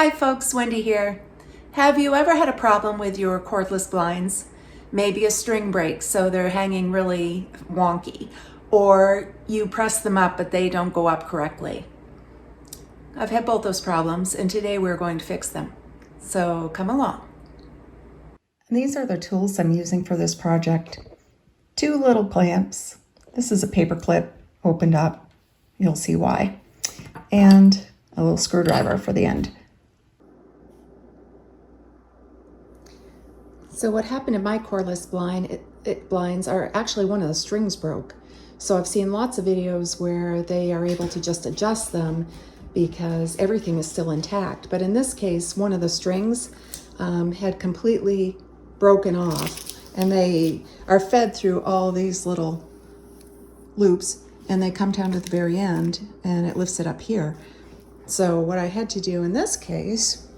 Hi folks, Wendy here. Have you ever had a problem with your cordless blinds? Maybe a string breaks so they're hanging really wonky, or you press them up but they don't go up correctly. I've had both those problems and today we're going to fix them. So come along. These are the tools I'm using for this project. 2 little clamps. This is a paper clip opened up. You'll see why. And a little screwdriver for the end. So what happened in my cordless blinds are actually one of the strings broke. So I've seen lots of videos where they are able to just adjust them because everything is still intact. But in this case, one of the strings had completely broken off, and they are fed through all these little loops, and they come down to the very end and it lifts it up here. So what I had to do in this case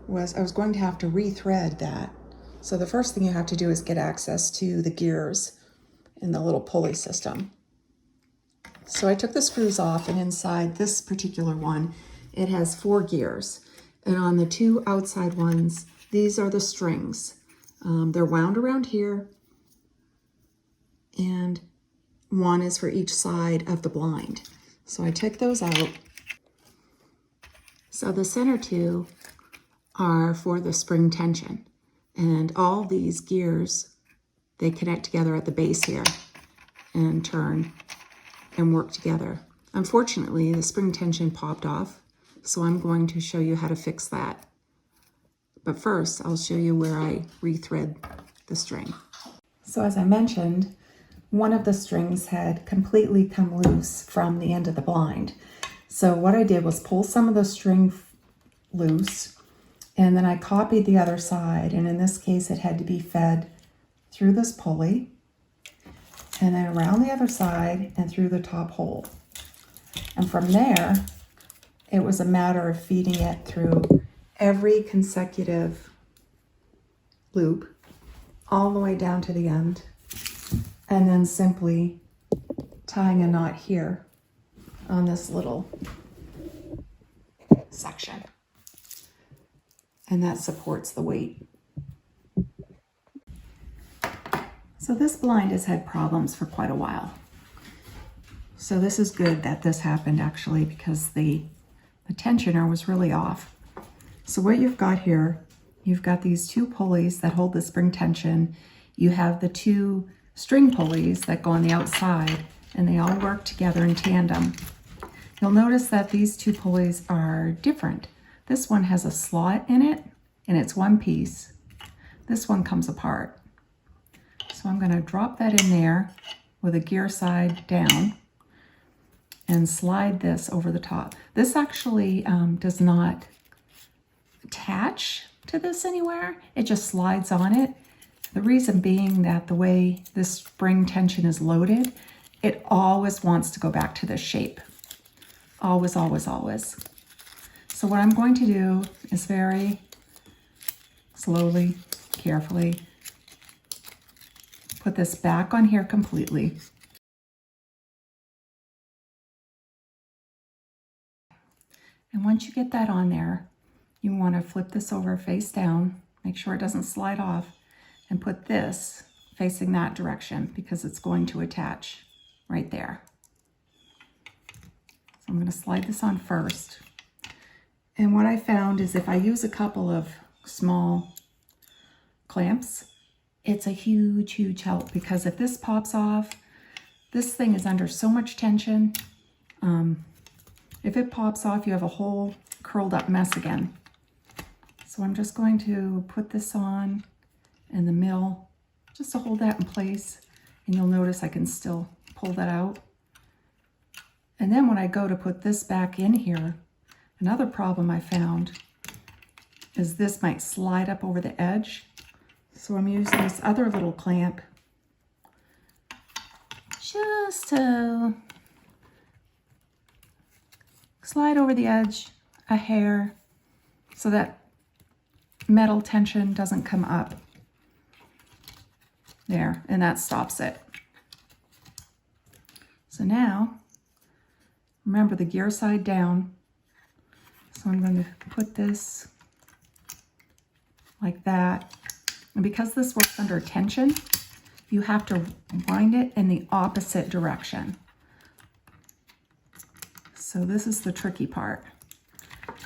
was I was going to have to rethread that. So the first thing you have to do is get access to the gears in the little pulley system. So I took the screws off, and inside this particular one, it has 4 gears. And on the 2 outside ones, these are the strings. They're wound around here, and one is for each side of the blind. So I took those out. So the center 2 are for the spring tension, and all these gears, they connect together at the base here and turn and work together. Unfortunately, the spring tension popped off, so I'm going to show you how to fix that. But first, I'll show you where I rethread the string. So as I mentioned, one of the strings had completely come loose from the end of the blind. So what I did was pull some of the string loose, and then I copied the other side, and in this case it had to be fed through this pulley and then around the other side and through the top hole. And from there, it was a matter of feeding it through every consecutive loop all the way down to the end, and then simply tying a knot here on this little section. And that supports the weight. So this blind has had problems for quite a while. So this is good that this happened actually, because the tensioner was really off. So what you've got here, you've got these 2 pulleys that hold the spring tension. You have the 2 string pulleys that go on the outside, and they all work together in tandem. You'll notice that these 2 pulleys are different. This one has a slot in it, and it's one piece. This one comes apart. So I'm going to drop that in there with a gear side down and slide this over the top. This actually does not attach to this anywhere. It just slides on it. The reason being that the way this spring tension is loaded, it always wants to go back to this shape. Always, always, always. So what I'm going to do is very slowly, carefully put this back on here completely. And once you get that on there, you want to flip this over face down, make sure it doesn't slide off, and put this facing that direction because it's going to attach right there. So I'm going to slide this on first. And what I found is if I use a couple of small clamps, it's a huge, huge help, because if this pops off, this thing is under so much tension. If it pops off, you have a whole curled up mess again. So I'm just going to put this on in the middle just to hold that in place, and you'll notice I can still pull that out. And then when I go to put this back in here, another problem I found is this might slide up over the edge. So I'm using this other little clamp just to slide over the edge a hair so that metal tension doesn't come up. There, and that stops it. So now, remember the gear side down. So So I'm going to put this like that. And because this works under tension, you have to wind it in the opposite direction. So this is the tricky part,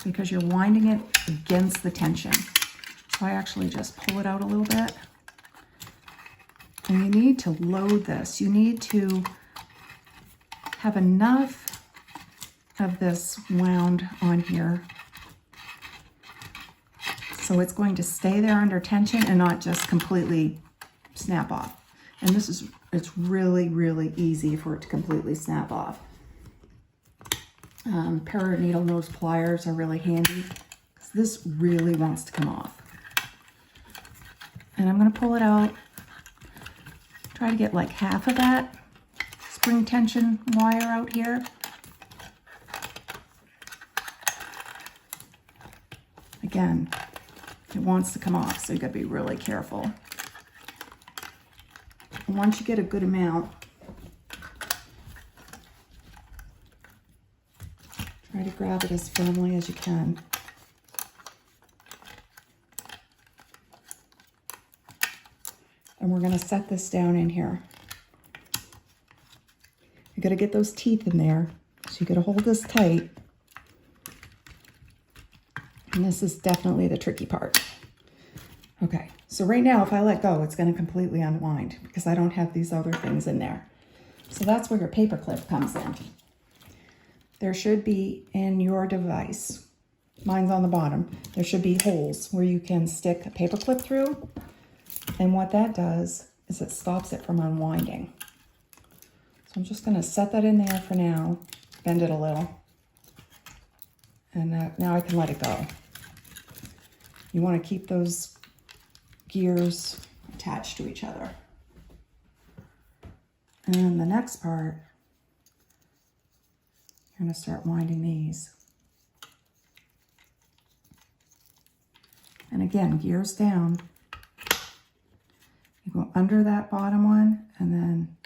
because you're winding it against the tension. So I actually just pull it out a little bit. And you need to load this. You need to have enough of this wound on here so it's going to stay there under tension and not just completely snap off. And it's really, really easy for it to completely snap off. Pair of needle nose pliers are really handy because this really wants to come off. And I'm going to pull it out. Try to get like half of that spring tension wire out here. Again, it wants to come off, so you gotta be really careful. And once you get a good amount, try to grab it as firmly as you can. And we're gonna set this down in here. You gotta get those teeth in there. So you gotta hold this tight. And this is definitely the tricky part. Okay, so right now if I let go, it's gonna completely unwind because I don't have these other things in there. So that's where your paper clip comes in. There should be in your device, mine's on the bottom, there should be holes where you can stick a paper clip through. And what that does is it stops it from unwinding. So I'm just gonna set that in there for now, bend it a little. And now I can let it go. You want to keep those gears attached to each other. And then the next part, you're going to start winding these. And again, gears down. You go under that bottom one and then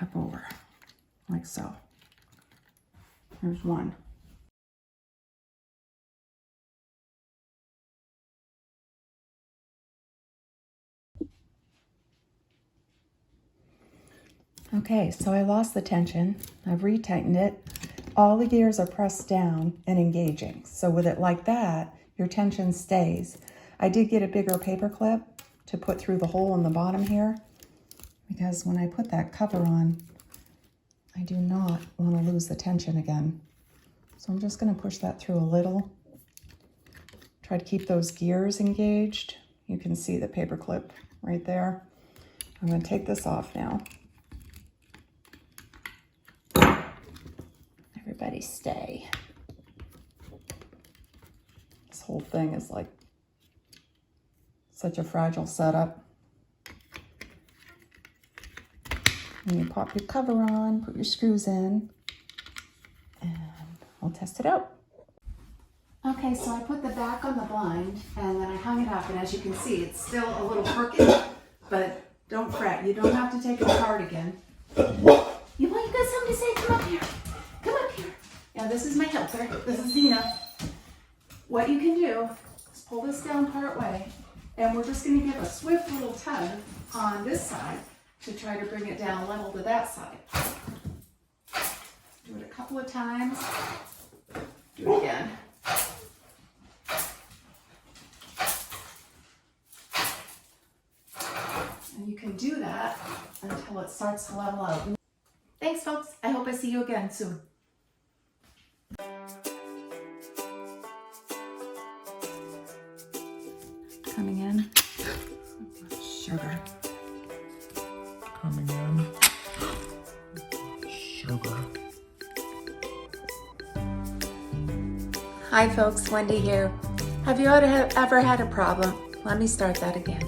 up over, like so. There's one. Okay, so I lost the tension. I've retightened it. All the gears are pressed down and engaging. So with it like that, your tension stays. I did get a bigger paper clip to put through the hole in the bottom here, because when I put that cover on, I do not want to lose the tension again. So I'm just going to push that through a little. Try to keep those gears engaged. You can see the paper clip right there. I'm going to take this off now. Everybody stay. This whole thing is like such a fragile setup. And you pop your cover on, put your screws in, and we'll test it out. Okay, so I put the back on the blind and then I hung it up, and as you can see, it's still a little crooked, but don't fret, you don't have to take it apart again. You got something to say? Come up here. Come up here. Yeah, this is my helper. This is Zena. What you can do is pull this down part way, and we're just going to give a swift little tug on this side to try to bring it down level to that side. Do it a couple of times. Do it again. And you can do that until it starts to level out. Thanks, folks. I hope I see you again soon. Coming in. Sugar. Coming in. Sugar. Hi folks, Wendy here. Have you ever had a problem? Let me start that again.